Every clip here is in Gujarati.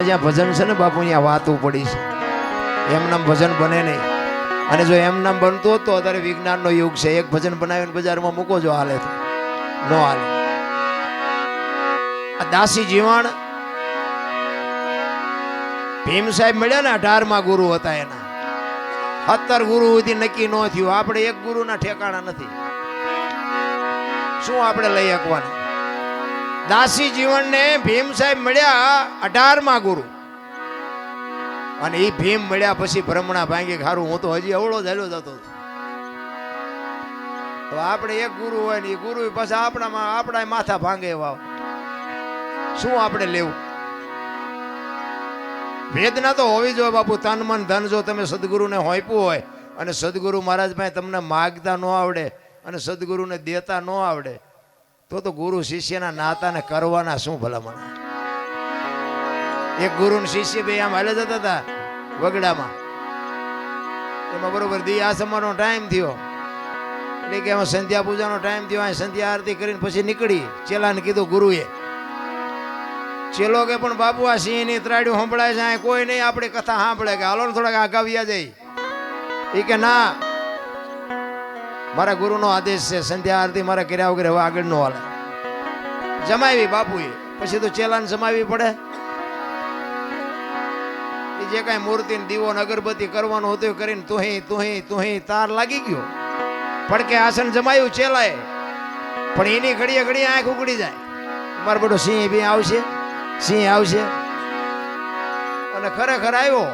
જ્યાં ભજન છે ને બાપુ અહીંયા વાતું પડી છે. એમનામ ભજન બને નહીં. અને જો એમનામ બનતું હોત તો અત્યારે વિજ્ઞાનનો યુગ છે. એક ભજન બનાવીને બજારમાં મૂકો જો હાલે તો ન હાલે. આ દાસી જીવણ ભીમ સાહેબ મળ્યા ને 18માં ગુરુ હતા એના. 17 ગુરુ સુધી નક્કી ન થયું. આપણે એક ગુરુના ઠેકાણા નથી. શું આપણે લઈ શકવાના? દાસી જીવનને ભીમ સાહેબ મળ્યા 18માં ગુરુ. અને એ ભીમ મળ્યા પછી ભ્રમણા ભાંગી ખારું. હું તો હજી અવળો જ હાલ્યો જતો. તો આપણે એક ગુરુ હોય ને એ ગુરુ પછી આપણા માથા ભાંગે વાવ. શું આપણે લેવું? વેદના તો હોવી જોઈએ બાપુ. તન મન ધન જો તમે સદગુરુને હોઈપું હોય અને સદગુરુ મહારાજ પાસે તમને માગતા ન આવડે અને સદગુરુને દેતા ન આવડે તો ગુરુ શિષ્યના નાતાને કરવાના શું ભલામણ? એક ગુરુ ને શિષ્ય બે આમ હાલે જતા હતા વગડામાં. એમાં બરોબર દી આસમાનો ટાઈમ થયો એટલે કે એમાં સંધ્યા પૂજાનો ટાઈમ થયો. અહીં સંધ્યા આરતી કરીને પછી નીકળી. ચેલાને કીધું ગુરુએ. ચેલો કે પણ બાપુ આ સિંહની ત્રાડ્યું સંભળાય છે, અહીં કોઈ નહીં આપણી કથા સાંભળે કે હાલો ને થોડાક આગાવ્યા જાય. એ કે ના, મારા ગુરુનો આદેશ છે, સંધ્યા આરતી મારા કર્યા વગર હવે આગળ નો હાલે. જમાવી બાપુએ. પછી તો ચેલાને જમાવી પડે. એ જે કાંઈ મૂર્તિ દીવો ને અગરબત્તી કરવાનું હતું કરીને તુહી તાર લાગી ગયો. પડકે આસન જમાયું ચેલાએ. પણ એની ઘડીએ ઘડીએ આંખ ઉગડી જાય. મારો બધો સિંહ બી આવશે, સિંહ આવશે. અને ખરેખર આવ્યો.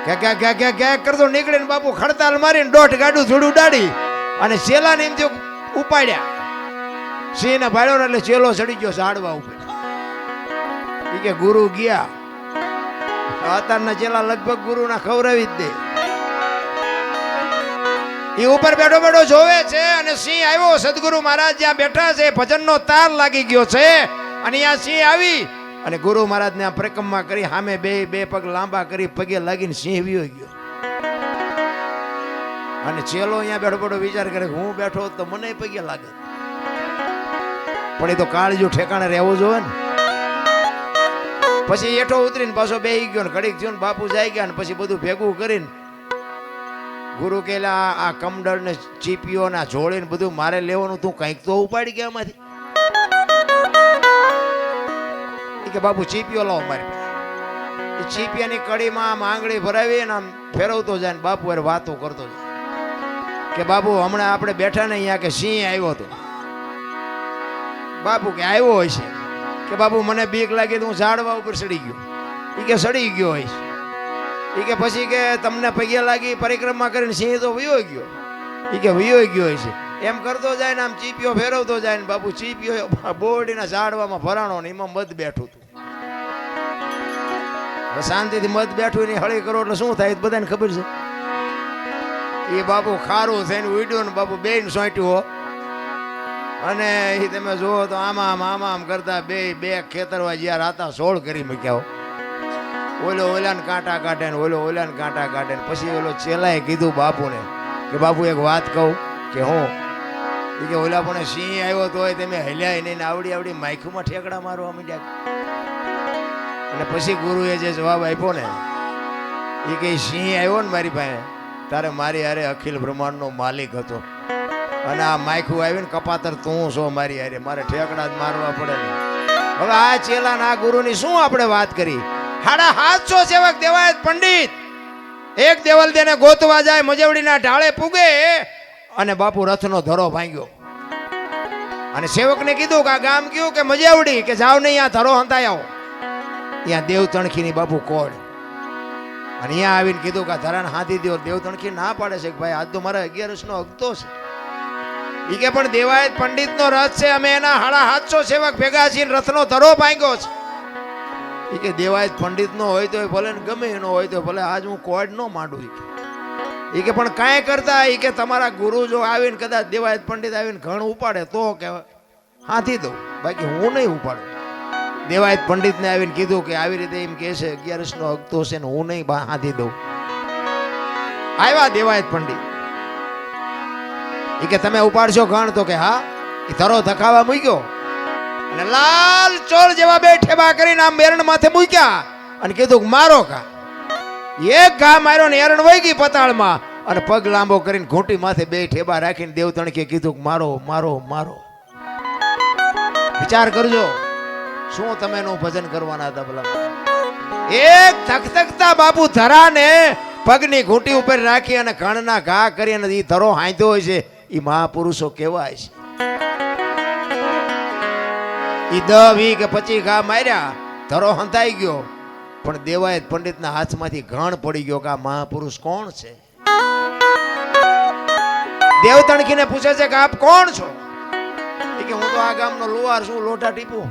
ક્યાંક કરતો નીકળીને બાપુ ખડતાલ મારીને દોઢ ગાડું થોડું ઉડાડી અને ચેલાને એમ થયું ઉપાડ્યા. સિંહ ને ભાડ્યો એટલે ચેલો ચડી ગયો ઝાડવા ઉપર. એ કે ગુરુ ગયા. અત્યારના ચેલા લગભગ ગુરુના ખવડાવી જ દે. એ ઉપર બેઠો બેઠો જોવે છે અને સિંહ આવ્યો. સદગુરુ મહારાજ જ્યાં બેઠા છે ભજનનો તાર લાગી ગયો છે અને અહીંયા સિંહ આવી અને ગુરુ મહારાજને આ પરિક્રમા કરી સામે બે પગ લાંબા કરી પગે લાગીને સિંહ વિયો ગયો. અને ચેલો અહીંયા બેઠો બેઠો વિચાર કરે હું બેઠો તો મને પગે લાગે. પણ એ તો કાળજુ ઠેકાણે રહેવું જોઈએ ને. પછી એઠો ઉતરીને પાછો બેહી ગયો ને ઘડીક થયું ને બાપુ જાય ગયા ને પછી બધું ભેગું કરીને ગુરુ કેલા આ કમડળ ને ચીપીઓ ના જોડે ને બધું મારે લેવાનું, તું કઈક તો ઉપાડી ગયા એમાંથી. કે બાપુ ચીપીઓ લાવો મારી પાસે. એ ચીપિયાની કડીમાં આમ આંગળી ભરાવી ને આમ ફેરવતો જાય ને બાપુ અરે વાતો કરતો જાય કે બાપુ હમણાં આપણે બેઠા ને અહીંયા કે સિંહ આવ્યો હતો. બાપુ કે આવ્યો હોય છે કે બાપુ મને બીક લાગી તો હું ઝાડવા ઉપર ચડી ગયો. એ કે સડી ગયો હોય છે. એ કે પછી કે તમને પગે લાગી પરિક્રમા કરીને સિંહ તો વયો ગયો. એ કે વયો ગયો હોય છે. એમ કરતો જાય ને આમ ચીપીઓ ફેરવતો જાય ને બાપુ ચીપીઓ બોરડીના ઝાડવામાં ભરાણો ને એમાં મધ બેઠું હતું. શાંતિથી મધ બેઠું ને હળી કરો એટલે શું થાય બધાને ખબર છે. એ બાપુ ખારું થઈને ઉડ્યો ને બાપુ બેન સોંટ્યું અને એ તમે જુઓ તો આમ કરતા બે ખેતરવા જ્યાં રાતા સોળ કરી મૂક્યા. ઓલાને કાંટા કાઢે ને ઓલાને કાંટા કાઢે ને પછી ઓલો ચેલાએ કીધું બાપુને કે બાપુ એક વાત કહું કે હું કે ઓલા પણ સિંહ આવ્યો તો તમે હલ્યા નહીં આવડી માઇખુમાં ઠેકડા મારવા માંડ્યા. અને પછી ગુરુએ જે જવાબ આપ્યો ને એ કે સિંહ આવ્યો ને મારી પાસે તારે મારી હારે અખિલ બ્રહ્માંડનો માલિક હતો અને આ માઇખું આવીને કપાતર તું છો મારી હારે, મારે ઠેકડા જ મારવા પડે ને. હવે આ ચેલા ના ગુરુની શું આપણે વાત કરી. 750 સેવક દેવાયત પંડિત એક દેવલ દેને ગોતવા જાય, મજવડીના ઢાળે પૂગે અને બાપુ રથનો ધરો ભાંગ્યો. અને સેવકને કીધું કે આ ગામ કયું કે મજવડી, કે જાવ નહીં આ ધરો હંતાઈ આવો. ત્યાં દેવ તણખીની બાપુ કોડ. અને અહીંયા આવીને કીધું કે ધરાને હાથી દો. દેવ તણખી ના પાડે છે કે ભાઈ આજ તો મારા 11 નો અગતો છે. એ કે પણ દેવાયત પંડિતનો રથ છે, અમે એના 750 સેવક ભેગા છીએ, રથનો ધરો ભાંગ્યો છે. એ કે દેવાયત પંડિત નો હોય તો ભલે ને ગમે એનો હોય તો ભલે આજ હું કોડ ન માંડું. એ કે પણ કાંઈ કરતા એ કે તમારા ગુરુ જો આવીને કદાચ દેવાયત પંડિત આવીને ઘણ ઉપાડે તો કે હાથી દઉં, બાકી હું નહીં ઉપાડું. દેવાયત પંડિત ને આવીને કીધું કે આવી રીતે એમ કે છે 11 નો અગતો છે ને હું નહીં હાથી દઉં. આવ્યા દેવાયત પંડિત. એ કે તમે ઉપાડશો ઘણ તો કે હા. એ ધરો ધકાવા મૂક્યો અને લાલ ચોળ જેવા બે ઠેબા કરીને આમ એરણ માથે મૂક્યા અને કીધું કે મારો કા. એક ઘા માર્યો ને એરણ વહી ગઈ પતાળમાં અને પગ લાંબો કરીને ઘૂંટી માથે બે ઠેબા રાખીને દેવતણકે કીધું કે મારો મારો મારો. વિચાર કરજો શું તમે એનું ભજન કરવાના હતા ભલા. એક થકથકતા બાપુ ધરાને પગની ઘૂંટી ઉપર રાખી અને ઘણના ઘા કરી અને એ ધરો હાંધ્યો હોય છે. એ મહાપુરુષો કેવાય છે. ઈ 10 20 કે 25 ઘા માર્યા, ધરો હંતાઈ ગયો, પણ દેવાયત પંડિતના હાથમાંથી ઘણ પડી ગયો કે આ મહાપુરુષ કોણ છે. દેવતણકીને પૂછે છે કે આપ કોણ છો? કે હું તો આ ગામનો લુહાર છું, લોટા ટીપું.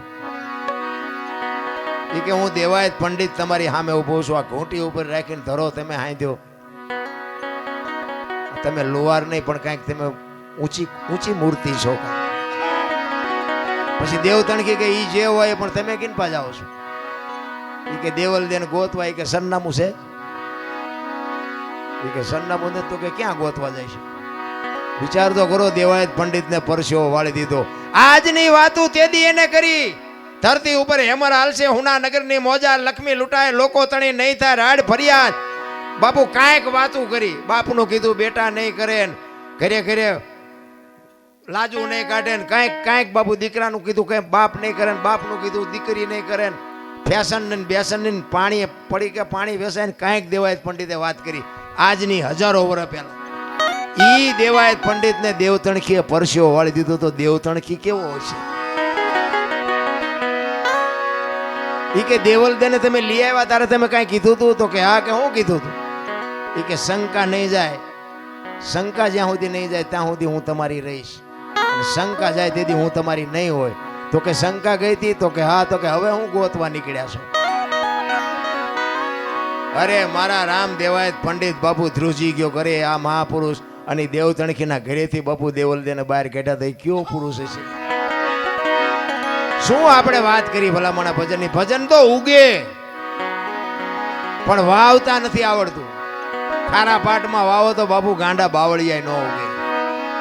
કે હું દેવાયત પંડિત તમારી સામે ઉભો છું. આ ઘૂંટી ઉપર રાખીને ધરો તમે હાંધ્યો. તમે લુહાર નહીં પણ કાંઈક તમે ઊંચી મૂર્તિ છો. પછી દેવતણકી કે ઈ જે હોય પણ તમે કિન પા જાઓ છો? ઈ કે દેવલ દેન ગોતવા. કે સરનામું છે? ઈ કે સરનામું નથી. તો કે ક્યાં ગોતવા જાય છે? વિચાર તો કરો. દેવાયત પંડિતને પરસ્યો વાળી દીધો. આજની વાતું તેદી એને કરી. ધરતી ઉપર હેમર હાલશે, હુના નગરની મોજા લક્ષ્મી લૂંટાય, લોકો તણી નહીં થાય રાડ ફરિયાદ. બાપુ કાંઈક વાતું કરી. બાપનું કીધું બેટા નહીં કરે, ઘરે ઘરે લાજુ નહીં કાઢે, કાંઈક બાપુ દીકરાનું કીધું કઈ બાપ નહીં કરે, બાપનું કીધું દીકરી નહીં કરે, ફેશન ને બેસન ને પાણી પડી કે પાણી વેસાય ને કાંઈક દેવાયત પંડિતે વાત કરી. આજની હજારો વર્ષ પહેલા ઈ દેવાયત પંડિત ને દેવતણખીએ પરસ્યો વાળી દીધો. તો દેવતણખી કેવો હશે? ઈ કે દેવલ દેને તમે લઈ આવ્યા ત્યારે તમે કાંઈ કીધું તું? તો કે હા. કે હું કીધું તું? ઈ કે શંકા નહીં જાય, શંકા જ્યાં સુધી નહીં જાય ત્યાં સુધી હું તમારી રહીશ, અને શંકા જાય તેથી હું તમારી નહીં હોય. તો કે શંકા ગઈ હતી? તો કે હા. તો કે હવે હું ગોતવા નીકળ્યા છો? અરે મારા રામ દેવાયત પંડિત બાપુ ધ્રુજી ગયો કરે આ મહાપુરુષ. અને દેવતણખીના ઘરેથી બાપુ દેવલદેને બહાર કાઢ્યા. તો કયો પુરુષ છે? શું આપણે વાત કરી ભલામણા ભજનની? ભજન તો ઉગે પણ વાવતા નથી આવડતું. ખારા પાટમાં વાવો તો બાપુ ગાંડા બાવળિયા ન ઉગે.